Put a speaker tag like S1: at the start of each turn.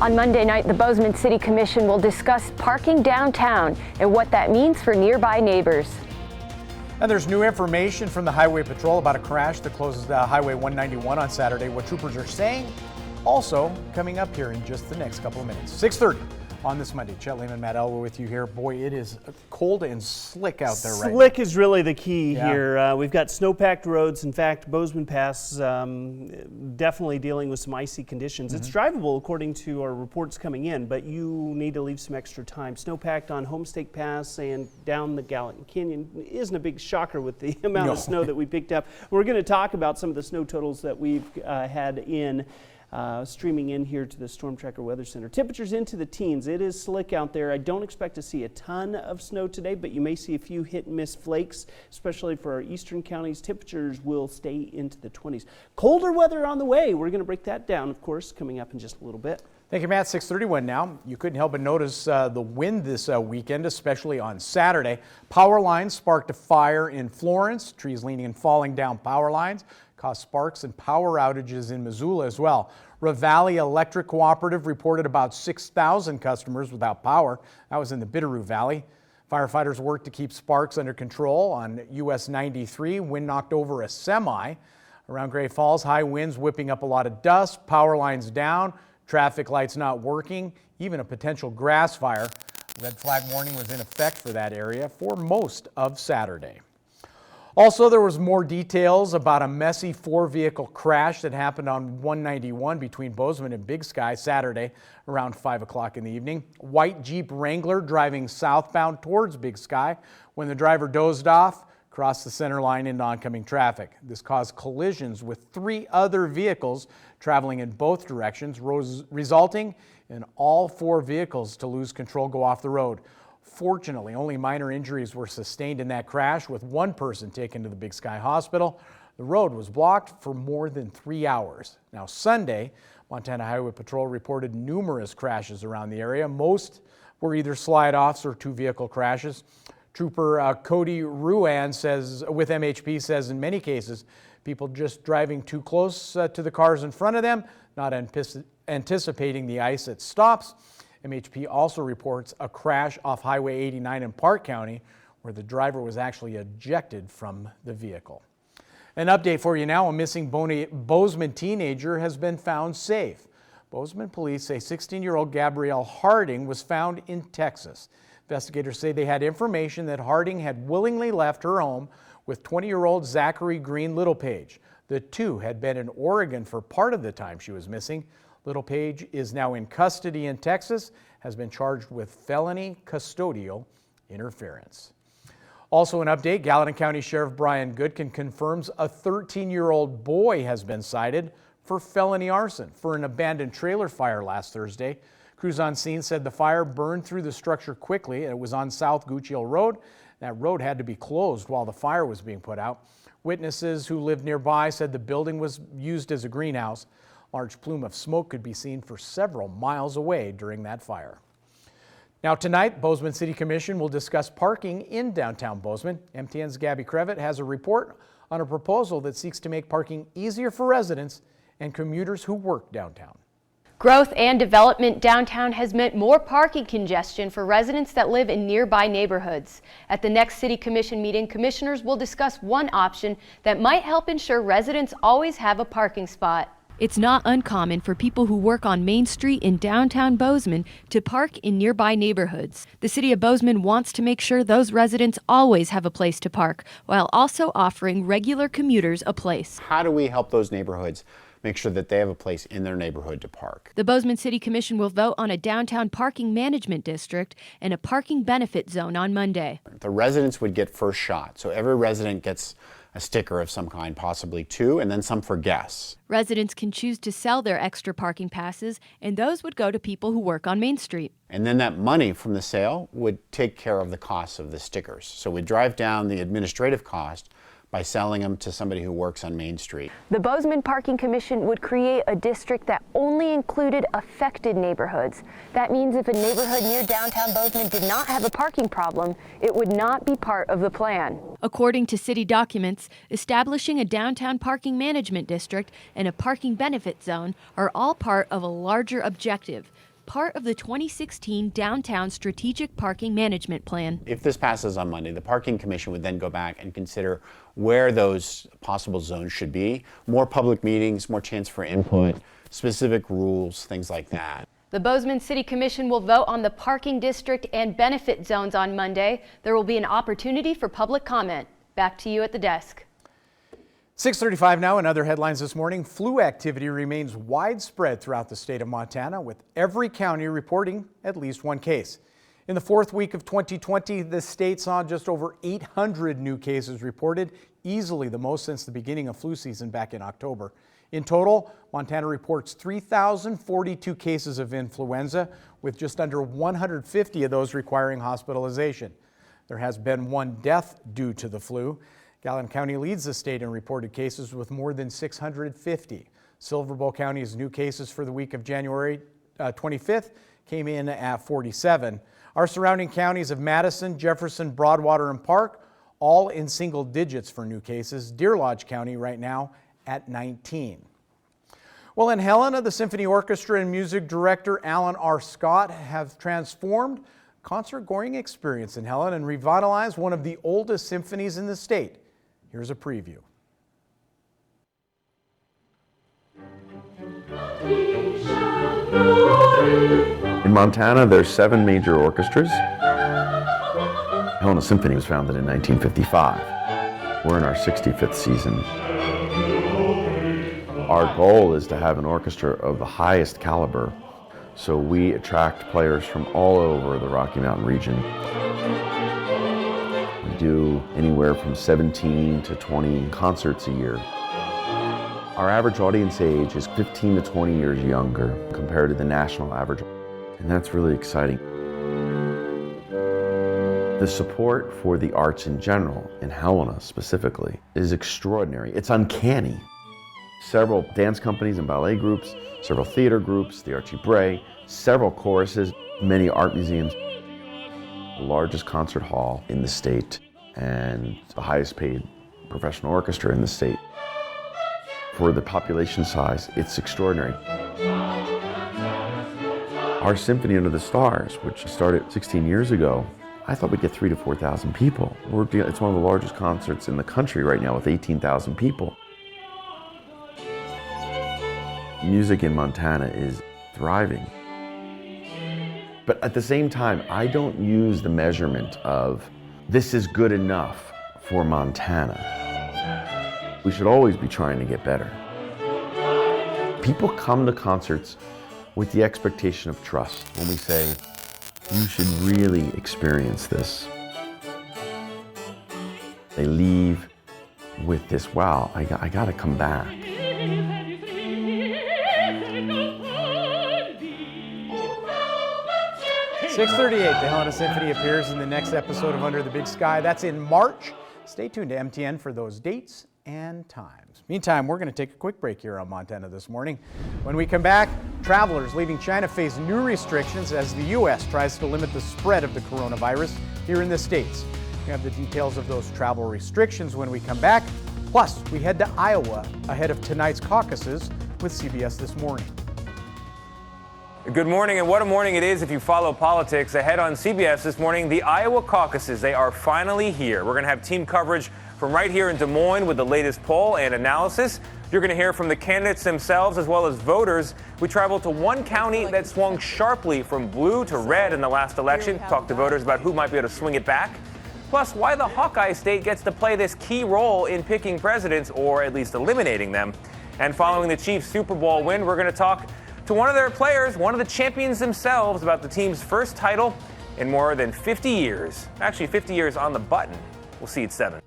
S1: On Monday night, the Bozeman City Commission will discuss parking downtown and what that means for nearby neighbors.
S2: And there's new information from the Highway Patrol about a crash that closes Highway 191 on Saturday. What troopers are saying, also coming up here in just the next couple of minutes. 6:30 on this Monday. Chet Lehman, Matt Elway with you here. Boy, it is cold and slick out there right now.
S3: Slick is really the key here. We've got snow-packed roads. In fact, Bozeman Pass definitely dealing with some icy conditions. It's drivable according to our reports coming in, but you need to leave some extra time. Snow-packed on Homestake Pass and down the Gallatin Canyon isn't a big shocker with the amount of snow that we picked up. We're going to talk about some of the snow totals that we've had in. Streaming in here to the Storm Tracker Weather Center. Temperatures into the teens. It is slick out there. I don't expect to see a ton of snow today, but you may see a few hit and miss flakes, especially for our eastern counties. Temperatures will stay into the 20s. Colder weather on the way. We're going to break that down, of course, coming up in just a little bit.
S2: Thank you, Matt. 6:31 now. You couldn't help but notice the wind this weekend, especially on Saturday. Power lines sparked a fire in Florence. Trees leaning and falling down power lines caused sparks and power outages in Missoula as well. Ravalli Electric Cooperative reported about 6,000 customers without power. That was in the Bitterroot Valley. Firefighters worked to keep sparks under control on US 93. Wind knocked over a semi. Around Great Falls, high winds whipping up a lot of dust, power lines down, traffic lights not working, even a potential grass fire. Red flag warning was in effect for that area for most of Saturday. Also, there was more details about a messy four-vehicle crash that happened on 191 between Bozeman and Big Sky Saturday around 5 o'clock in the evening. White Jeep Wrangler driving southbound towards Big Sky when the driver dozed off, crossed the center line into oncoming traffic. This caused collisions with 3 other vehicles traveling in both directions, resulting in all 4 vehicles to lose control, go off the road. Fortunately, only minor injuries were sustained in that crash, with 1 person taken to the Big Sky Hospital. The road was blocked for more than 3 hours. Now, Sunday, Montana Highway Patrol reported numerous crashes around the area. Most were either slide-offs or 2-vehicle crashes. Trooper Cody Ruan says, with MHP, says in many cases, people just driving too close to the cars in front of them, not anticipating the ice at stops. MHP also reports a crash off Highway 89 in Park County where the driver was actually ejected from the vehicle. An update for you now. A missing Bozeman teenager has been found safe. Bozeman police say 16-year-old Gabrielle Harding was found in Texas. Investigators say they had information that Harding had willingly left her home with 20-year-old Zachary Green Littlepage. The two had been in Oregon for part of the time she was missing. Littlepage is now in custody in Texas, has been charged with felony custodial interference. Also an update, Gallatin County Sheriff Brian Goodkin confirms a 13-year-old boy has been cited for felony arson for an abandoned trailer fire last Thursday. Crews on scene said the fire burned through the structure quickly. It was on South Gucciel Road. That road had to be closed while the fire was being put out. Witnesses who lived nearby said the building was used as a greenhouse. Large plume of smoke could be seen for several miles away during that fire. Now tonight, Bozeman City Commission will discuss parking in downtown Bozeman. MTN's Gabby Crevitt has a report on a proposal that seeks to make parking easier for residents and commuters who work downtown.
S1: Growth and development downtown has meant more parking congestion for residents that live in nearby neighborhoods. At the next City Commission meeting, commissioners will discuss one option that might help ensure residents always have a parking spot.
S4: It's not uncommon for people who work on Main Street in downtown Bozeman to park in nearby neighborhoods. The city of Bozeman wants to make sure those residents always have a place to park, while also offering regular commuters a place.
S5: How do we help those neighborhoods make sure that they have a place in their neighborhood to park?
S4: The Bozeman City Commission will vote on a downtown parking management district and a parking benefit zone on Monday.
S5: The residents would get first shot, so every resident gets a sticker of some kind, possibly 2, and then some for guests.
S4: Residents can choose to sell their extra parking passes, and those would go to people who work on Main Street.
S5: And then that money from the sale would take care of the costs of the stickers. So we drive down the administrative cost by selling them to somebody who works on Main Street.
S1: The Bozeman Parking Commission would create a district that only included affected neighborhoods. That means if a neighborhood near downtown Bozeman did not have a parking problem, it would not be part of the plan.
S4: According to city documents, establishing a downtown parking management district and a parking benefit zone are all part of a larger objective, part of the 2016 Downtown Strategic Parking Management Plan.
S5: If this passes on Monday, the Parking Commission would then go back and consider where those possible zones should be. More public meetings, more chance for input, specific rules, things like that.
S1: The Bozeman City Commission will vote on the parking district and benefit zones on Monday. There will be an opportunity for public comment. Back to you at the desk.
S2: 6:35 now, and other headlines this morning. Flu activity remains widespread throughout the state of Montana, with every county reporting at least one case. In the fourth week of 2020, the state saw just over 800 new cases reported, easily the most since the beginning of flu season back in October. In total, Montana reports 3,042 cases of influenza, with just under 150 of those requiring hospitalization. There has been one death due to the flu. Gallen County leads the state in reported cases with more than 650. Silver Bow County's new cases for the week of January 25th came in at 47. Our surrounding counties of Madison, Jefferson, Broadwater, and Park, all in single digits for new cases. Deer Lodge County right now at 19. Well, in Helena, the Symphony Orchestra and music director Alan R. Scott have transformed concert-going experience in Helena and revitalized one of the oldest symphonies in the state. Here's a preview.
S6: In Montana, there's 7 major orchestras. Helena Symphony was founded in 1955. We're in our 65th season. Our goal is to have an orchestra of the highest caliber, so we attract players from all over the Rocky Mountain region. We do anywhere from 17 to 20 concerts a year. Our average audience age is 15 to 20 years younger compared to the national average, and that's really exciting. The support for the arts in general, in Helena specifically, is extraordinary. It's uncanny. Several dance companies and ballet groups, several theater groups, the Archie Bray, several choruses, many art museums, the largest concert hall in the state, and the highest paid professional orchestra in the state. For the population size, it's extraordinary. Our Symphony Under the Stars, which started 16 years ago, I thought we'd get 3,000 to 4,000 people. It's one of the largest concerts in the country right now with 18,000 people. Music in Montana is thriving. But at the same time, I don't use the measurement of this is good enough for Montana. We should always be trying to get better. People come to concerts with the expectation of trust when we say, you should really experience this. They leave with this, wow, I gotta come back.
S2: 6:38, the Helena Symphony appears in the next episode of Under the Big Sky. That's in March. Stay tuned to MTN for those dates and times. Meantime, we're going to take a quick break here on Montana This Morning. When we come back, travelers leaving China face new restrictions as the U.S. tries to limit the spread of the coronavirus here in the States. We have the details of those travel restrictions when we come back. Plus, we head to Iowa ahead of tonight's caucuses with CBS This Morning.
S7: Good morning, and what a morning it is if you follow politics. Ahead on CBS This Morning, the Iowa caucuses, they are finally here. We're going to have team coverage from right here in Des Moines with the latest poll and analysis. You're going to hear from the candidates themselves as well as voters. We traveled to one county that swung sharply from blue to red in the last election. Talk to voters about who might be able to swing it back. Plus, why the Hawkeye State gets to play this key role in picking presidents, or at least eliminating them. And following the Chiefs' Super Bowl win, we're going to talk to one of their players, one of the champions themselves, about the team's first title in more than 50 years. Actually, 50 years on the button. We'll see you at 7.